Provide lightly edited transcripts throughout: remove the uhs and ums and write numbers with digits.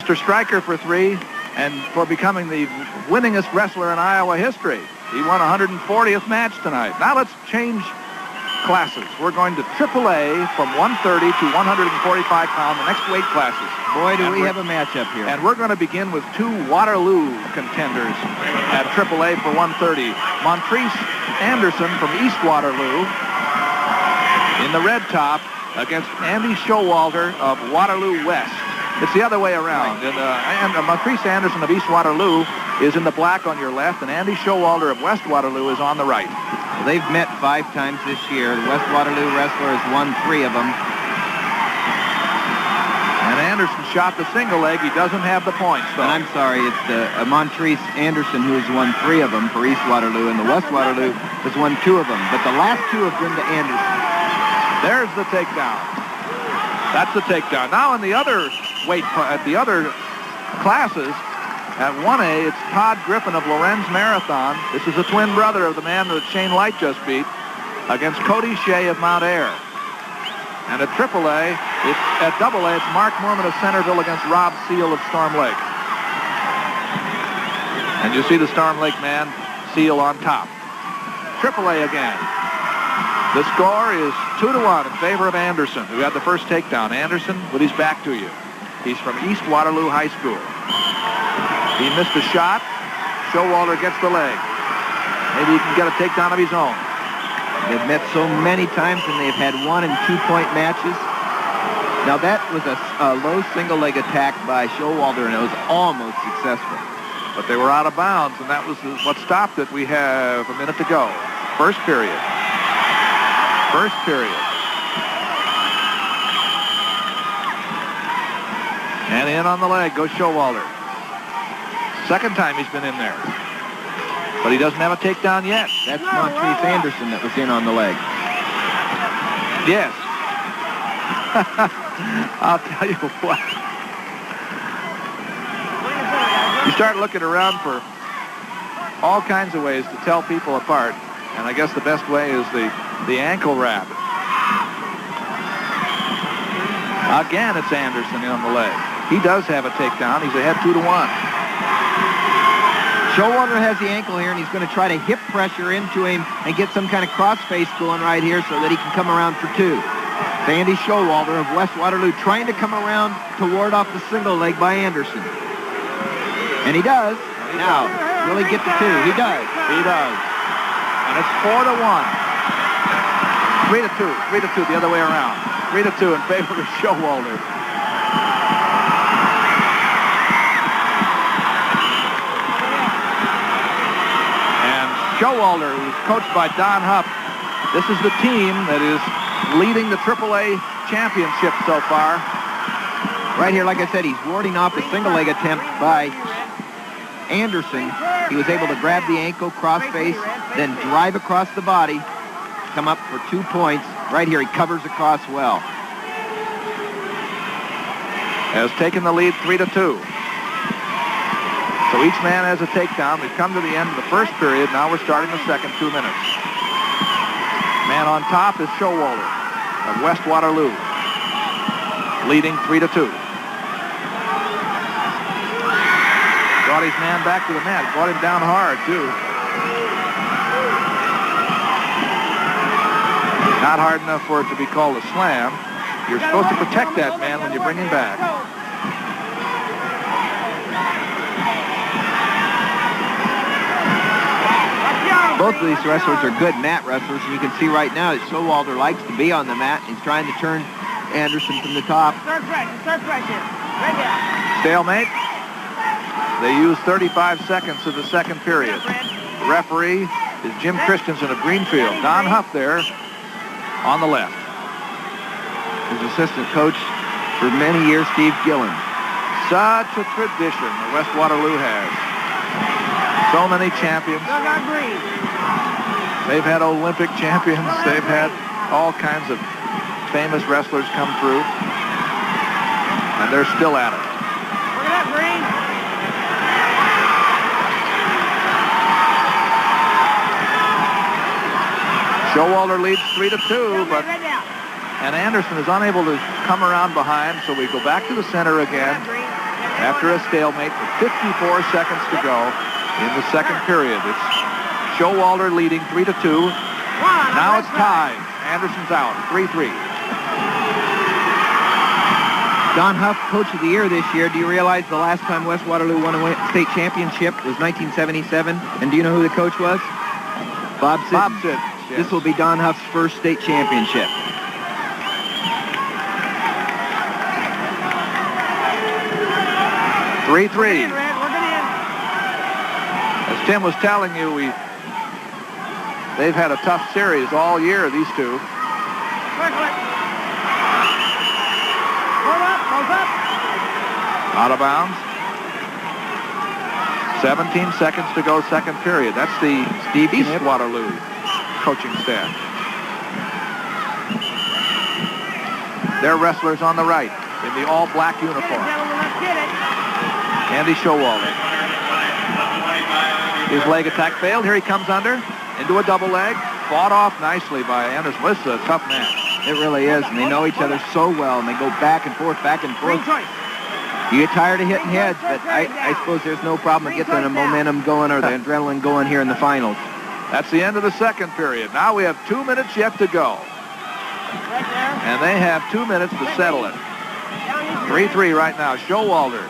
Mr. Stryker for 3, and for becoming the winningest wrestler in Iowa history. He won 140th match tonight. Now let's change classes. We're going to AAA from 130 to 145 pound, the next weight classes. Boy, do we have a matchup here. And we're going to begin with 2 Waterloo contenders at AAA for 130. Montrese Anderson from East Waterloo in the red top against Andy Showalter of Waterloo West. It's the other way around. And Montrese Anderson of East Waterloo is in the black on your left, and Andy Showalter of West Waterloo is on the right. Well, they've met 5 times this year. The West Waterloo wrestler has won 3 of them. And Anderson shot the single leg. He doesn't have the points, though. And I'm sorry, it's Montrese Anderson who has won 3 of them for East Waterloo, and the West Waterloo has won 2 of them. But the last 2 have been to Anderson. There's the takedown. That's the takedown. Now in the other classes, at 1A, it's Todd Griffin of Lorenz Marathon. This is a twin brother of the man that Shane Light just beat, against Cody Shay of Mount Ayr. And at AAA, at AA, it's Mark Moorman of Centerville against Rob Seil of Storm Lake. And you see the Storm Lake man, Seil on top. AAA again. The score is 2-1 in favor of Anderson, who had the first takedown. Anderson with his back to you. He's from East Waterloo High School. He missed a shot. Showalter gets the leg. Maybe he can get a takedown of his own. They've met so many times, and they've had 1- and 2-point matches. Now that was a low single leg attack by Showalter, and it was almost successful. But they were out of bounds, and that was what stopped it. We have a minute to go. First period. First period. And in on the leg goes Showalter. Second time he's been in there. But he doesn't have a takedown yet. That's Montrese Anderson that was in on the leg. Yes. I'll tell you what. You start looking around for all kinds of ways to tell people apart. And I guess the best way is the ankle wrap. Again, it's Anderson on the leg. He does have a takedown. He's ahead 2-1. Showalter has the ankle here, and he's going to try to hip pressure into him and get some kind of crossface going right here so that he can come around for 2. Andy Showalter of West Waterloo trying to come around to ward off the single leg by Anderson. And he does. Now, will he get the 2? He does. He does. And it's 4-1. 3-2. 3-2 the other way around. 3-2 in favor of Showalter. Showalter, who's coached by Don Huff. This is the team that is leading the AAA championship so far. Right here, like I said, he's warding off a single leg attempt by Anderson. He was able to grab the ankle, crossface, then drive across the body, come up for 2 points. Right here, he covers across well. Has taken the lead 3-2. So each man has a takedown. We've come to the end of the first period. Now we're starting the second, 2 minutes. Man on top is Showalter of West Waterloo, leading 3-2. Brought his man back to the mat. Brought him down hard, too. Not hard enough for it to be called a slam. You're supposed to protect that man when you bring him back. Both of these wrestlers are good mat wrestlers, and you can see right now that Showalter likes to be on the mat. He's trying to turn Anderson from the top. Start pressure. Right there. Stalemate. They use 35 seconds of the second period. The referee is Jim Christensen of Greenfield. Don Huff there on the left. His assistant coach for many years, Steve Gillen. Such a tradition that West Waterloo has. So many champions. They've had Olympic champions. They've had all kinds of famous wrestlers come through. And they're still at it. Look at that, Green. Showalter leads 3-2, but and Anderson is unable to come around behind, so we go back to the center again. after a stalemate with 54 seconds to go in the second period. It's Showalter leading 3-2. Now it's tied. Anderson's out, 3-3. Don Huff, Coach of the Year this year. Do you realize the last time West Waterloo won a state championship was 1977? And do you know who the coach was? Bob Siddons. Bob Siddons, yes. This will be Don Huff's first state championship. 3-3. As Tim was telling you, they've had a tough series all year, these two. Out of bounds. 17 seconds to go, second period. That's the East Waterloo coaching staff. Their wrestlers on the right in the all-black uniform. Andy Showalter. His leg attack failed. Here he comes under into a double leg. Fought off nicely by Anderson. This is a tough match. It really is, and they know each other so well, and they go back and forth, back and forth. You get tired of hitting heads, but I suppose there's no problem with getting the momentum going or the adrenaline going here in the finals. That's the end of the second period. Now we have 2 minutes yet to go. And they have 2 minutes to settle it. 3-3 right now. Showalter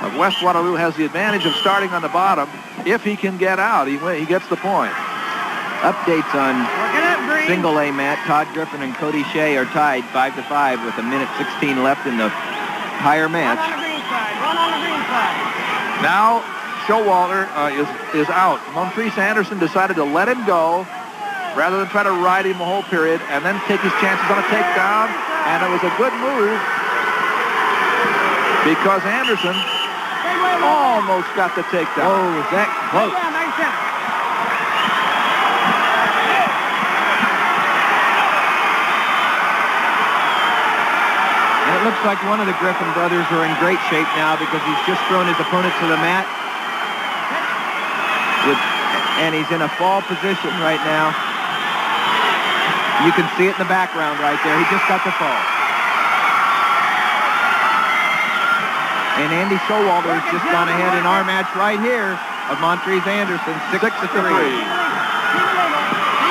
of West Waterloo has the advantage of starting on the bottom. If he can get out, he gets the point. Updates on single A mat. Todd Griffin and Cody Shay are tied 5-5 with 1:16 left in the higher match. One on the green side. One on the green side. Now Showalter is out. Montrese Anderson decided to let him go rather than try to ride him the whole period and then take his chances on a takedown. And it was a good move because Anderson almost got the takedown. Oh, was that close? And it looks like one of the Griffin brothers are in great shape now because he's just thrown his opponent to the mat. And he's in a fall position right now. You can see it in the background right there. He just got the fall. And Andy Showalter has just gone ahead in our match right here of Montrese Anderson, 6-3.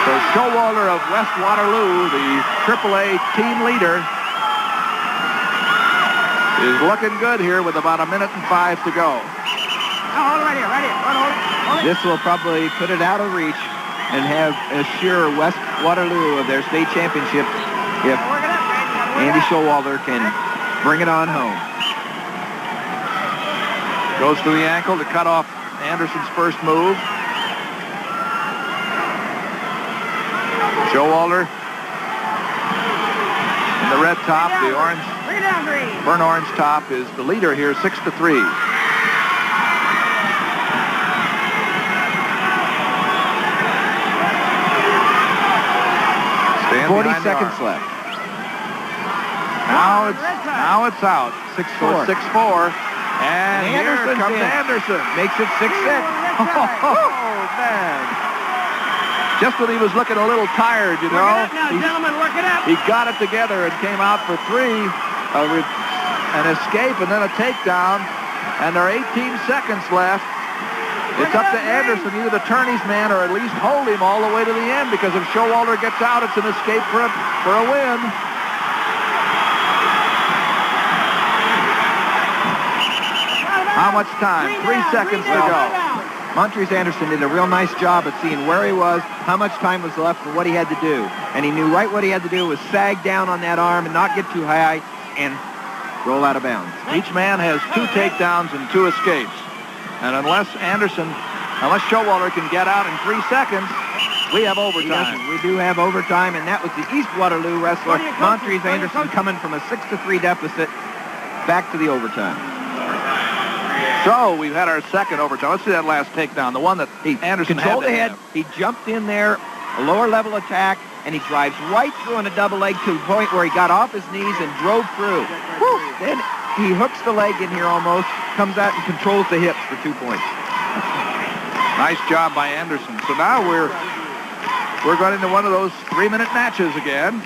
So Showalter of West Waterloo, the AAA team leader, is looking good here with about 1:05 to go. Hold it right here, right here. Hold it. This will probably put it out of reach and have assure West Waterloo of their state championship if Andy Showalter can bring it on home. Goes to the ankle to cut off Anderson's first move. Showalter in the red top, the orange, burnt orange top is the leader here, 6-3. 40 seconds left. Now it's out. 6-4. 6-4. And here comes Anderson. Makes it 6-6. Oh, man. Just when he was looking a little tired, you know. Work it up now, gentlemen. Work it up. He got it together and came out for three. An escape and then a takedown. And there are 18 seconds left. It's up to Anderson either to turn his man or at least hold him all the way to the end, because if Showalter gets out, it's an escape for a win. How much time? 3 seconds to go. Montrese Anderson did a real nice job of seeing where he was, how much time was left, and what he had to do. And he knew right what he had to do was sag down on that arm and not get too high and roll out of bounds. Each man has 2 takedowns and 2 escapes. And unless Showalter can get out in 3 seconds, we have overtime. We do have overtime, and that was the East Waterloo wrestler, Montrese Anderson, coming from a 6-3 deficit back to the overtime. So we've had our second overtime. Let's see that last takedown, the one that Anderson controlled had the head. He jumped in there, a lower level attack, and he drives right through on a double leg to the point where he got off his knees and drove through. Woo! Then he hooks the leg in here almost, comes out and controls the hips for 2 points. Nice job by Anderson. So now we're going into one of those 3-minute matches again.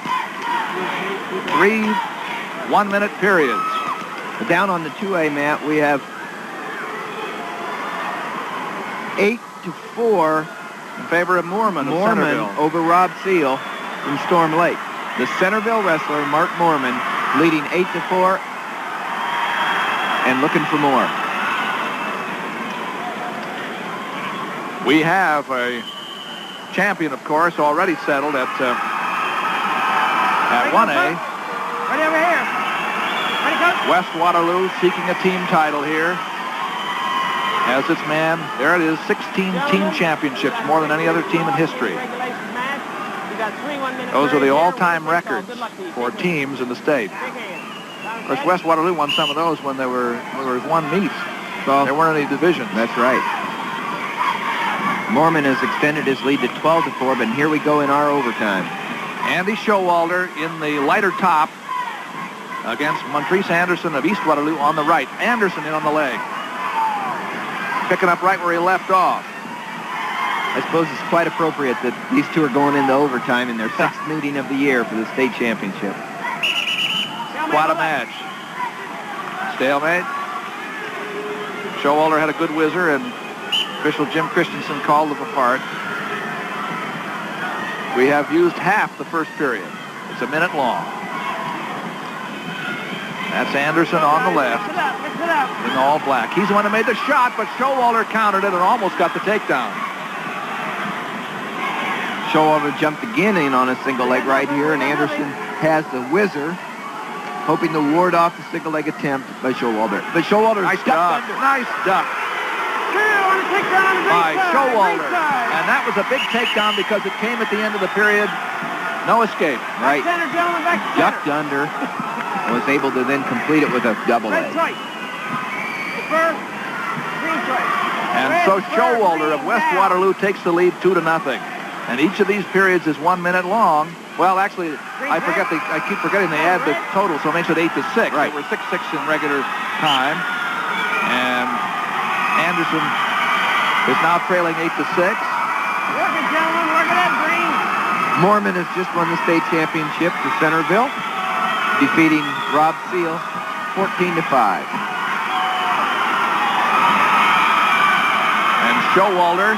3 1-minute periods. Down on the 2A mat, we have 8-4 in favor of Moorman of Moorman Centerville. over Rob Seil from Storm Lake. The Centerville wrestler, Mark Moorman, leading 8-4 and looking for more. We have a champion, of course, already settled at 1A. Ready over here. Ready, coach? West Waterloo seeking a team title here. As its man, there it is, 16 team championships, more than any other team in history. Those are the all-time records for teams in the state. Of course, West Waterloo won some of those when there was one meet. So there weren't any divisions. That's right. Moorman has extended his lead to 12-4, but here we go in our overtime. Andy Showalter in the lighter top against Montrese Anderson of East Waterloo on the right. Anderson in on the leg. Picking up right where he left off. I suppose it's quite appropriate that these two are going into overtime in their 6th meeting of the year for the state championship. Quite a match. Stalemate. Showalter had a good whizzer, and official Jim Christensen called them apart. We have used half the first period. It's a minute long. That's Anderson on the left in all black. He's the one who made the shot, but Showalter countered it and almost got the takedown. Showalter jumped again in on a single leg right here, and Anderson has the whizzer, hoping to ward off the single leg attempt by Showalter. But Showalter Nice duck. Nice duck by Showalter. And that was a big takedown because it came at the end of the period. No escape. Right. Center, gentlemen, back to Ducked under and was able to then complete it with a double leg. And so Showalter of West Waterloo takes the lead 2-0. And each of these periods is 1 minute long. Well, actually, I keep forgetting they add the total, so it makes it 8-6. Right. We're 6-6 in regular time. And Anderson is now trailing 8-6. Work it, gentlemen. Work it out, Green. Moorman has just won the state championship for Centerville, defeating Rob Seil 14-5. And Showalter,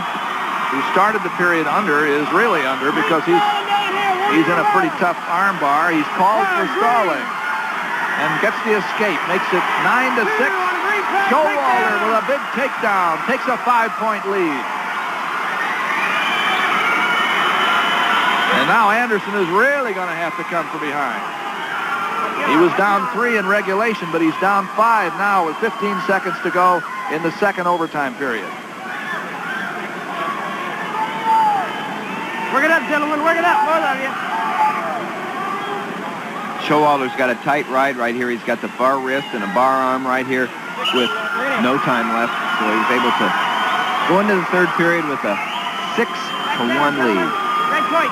who started the period under, is really under because he's in a pretty tough arm bar. He's called for stalling and gets the escape. Makes it 9-6. Showalter with a big takedown. Takes a 5-point lead. And now Anderson is really going to have to come from behind. He was down 3 in regulation, but he's down 5 now with 15 seconds to go in the second overtime period. Work it up, gentlemen. Work it up, both of you. Showalter's got a tight ride right here. He's got the bar wrist and a bar arm right here with no time left. So he was able to go into the third period with a 6-1 lead.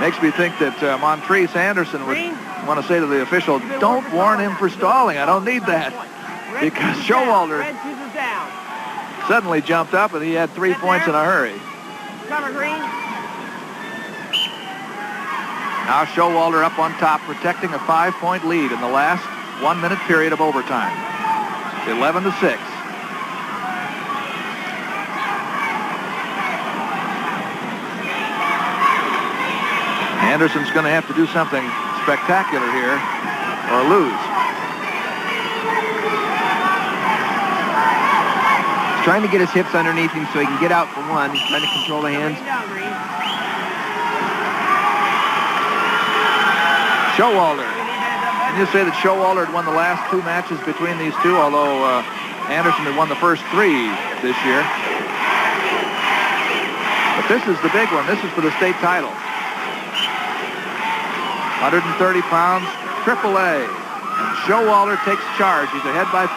Makes me think that Montrese Anderson would want to say to the official, don't warn him for stalling. I don't need that. Because Showalter suddenly jumped up and he had 3 points in a hurry. Cover, Green. Now Showalter up on top, protecting a 5-point lead in the last 1 minute period of overtime. 11-6. Anderson's going to have to do something spectacular here or lose. He's trying to get his hips underneath him so he can get out for one. He's trying to control the hands. Showalter. Can you say that Showalter had won the last 2 matches between these two, although Anderson had won the first 3 this year. But this is the big one. This is for the state title. 130 pounds, AAA. And Showalter takes charge. He's ahead by 5.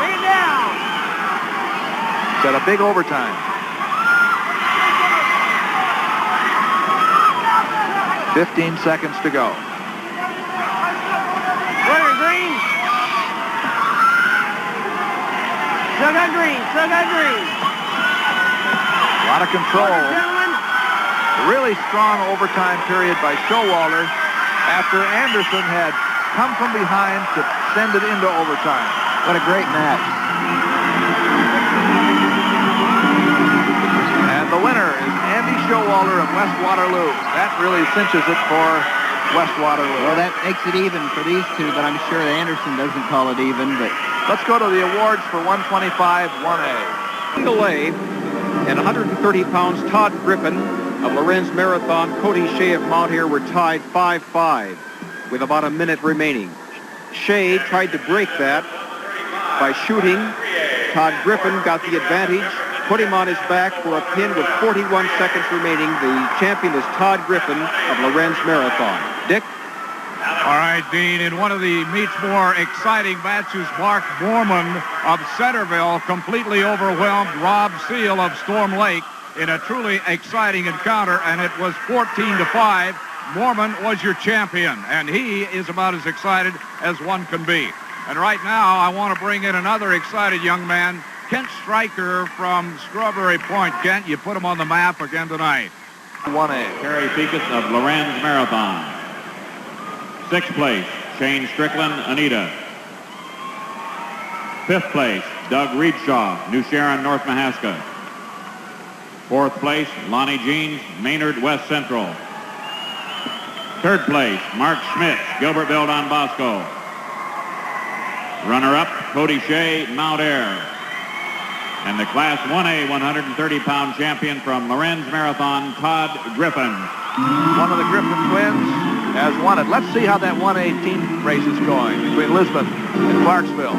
Bring it down. It's at a big overtime. 15 seconds to go. Worker, Green. Still got Green. Still got Green. A lot of control. Gentlemen. A really strong overtime period by Showalter after Anderson had come from behind to send it into overtime. What a great match. And the winner is Andy Showalter of West Waterloo. That really cinches it for West Waterloo. Well, that makes it even for these two, but I'm sure Anderson doesn't call it even. But let's go to the awards for 125 1A. Single A, and 130 pounds, Todd Griffin of Lorenz Marathon, Cody Shay of Mount Air were tied 5-5 with about a minute remaining. Shay tried to break that by shooting. Todd Griffin got the advantage, put him on his back for a pin with 41 seconds remaining. The champion is Todd Griffin of Lorenz Marathon. Dick? All right, Dean, in one of the meet's more exciting matches, Mark Moorman of Centerville completely overwhelmed Rob Seil of Storm Lake in a truly exciting encounter, and it was 14-5. Moorman was your champion, and he is about as excited as one can be. And right now, I want to bring in another excited young man, Kent Stryker from Strawberry Point. Kent, you put him on the map again tonight. 1A. Terry Pecos of Lorenz Marathon. 6th place, Shane Strickland, Anita. 5th place, Doug Reedshaw, New Sharon, North Mahaska. 4th place, Lonnie Jeans, Maynard, West Central. 3rd place, Mark Schmitz, Gilbertville, Don Bosco. Runner-up, Cody Shay, Mount Air. And the Class 1A 130-pound champion from Lorenz Marathon, Todd Griffin. One of the Griffin twins has won it. Let's see how that 118 race is going between Lisbon and Clarksville.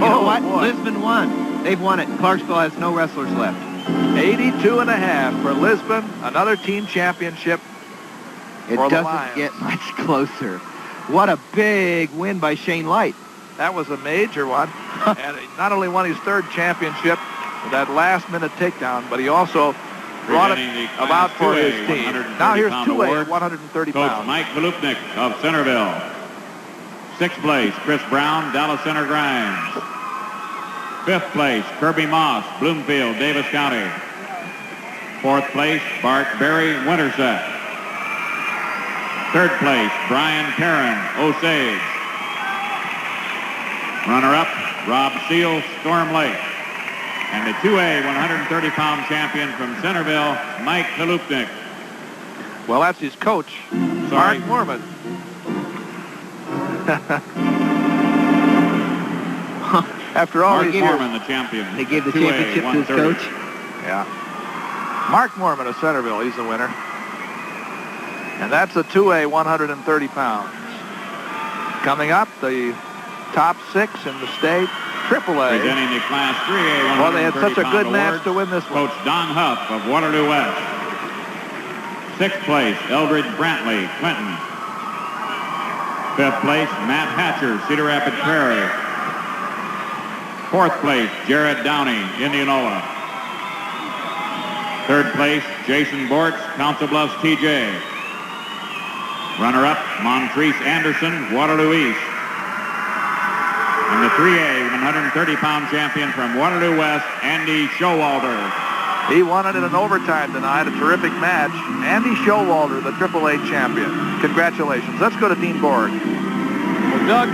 you know what? Boy. Lisbon won. They've won it. Clarksville has no wrestlers left. 82.5 for Lisbon. Another team championship. It for the doesn't Lions. get much closer. What a big win by Shane Light. That was a major one. And he not only won his 3rd championship with that last-minute takedown, but he also brought it about for his team. Now here's 2A at 130 Coach pounds. Mike Volupnik of Centerville. 6th place, Chris Brown, Dallas Center Grimes. 5th place, Kirby Moss, Bloomfield, Davis County. 4th place, Bart Berry, Winterset. 3rd place, Brian Perrin, Osage. Runner-up, Rob Seil, Storm Lake. And the 2A 130-pound champion from Centerville, Mike Volupnik. Well, that's his coach, Mark Moorman. After all Mark these years. Moorman, the champion. They gave the 2A, championship to his 130. coach. Yeah. Mark Moorman of Centerville, he's the winner. And that's a 2A 130 pounds. Coming up, the top 6 in the state, AAA. Presenting the Class 3A 130-pound Well, they had such a good match award, to win this one. Coach Don Huff of Waterloo West. 6th place, Eldridge Brantley, Clinton. 5th place, Matt Hatcher, Cedar Rapids Prairie. 4th place, Jared Downey, Indianola. 3rd place, Jason Bortz, Council Bluffs TJ. Runner-up, Montrese Anderson, Waterloo East. And the 3A 130-pound champion from Waterloo West, Andy Showalter. He won it in an overtime tonight, a terrific match. Andy Showalter, the AAA champion. Congratulations. Let's go to Dean Borg. Well, Doug,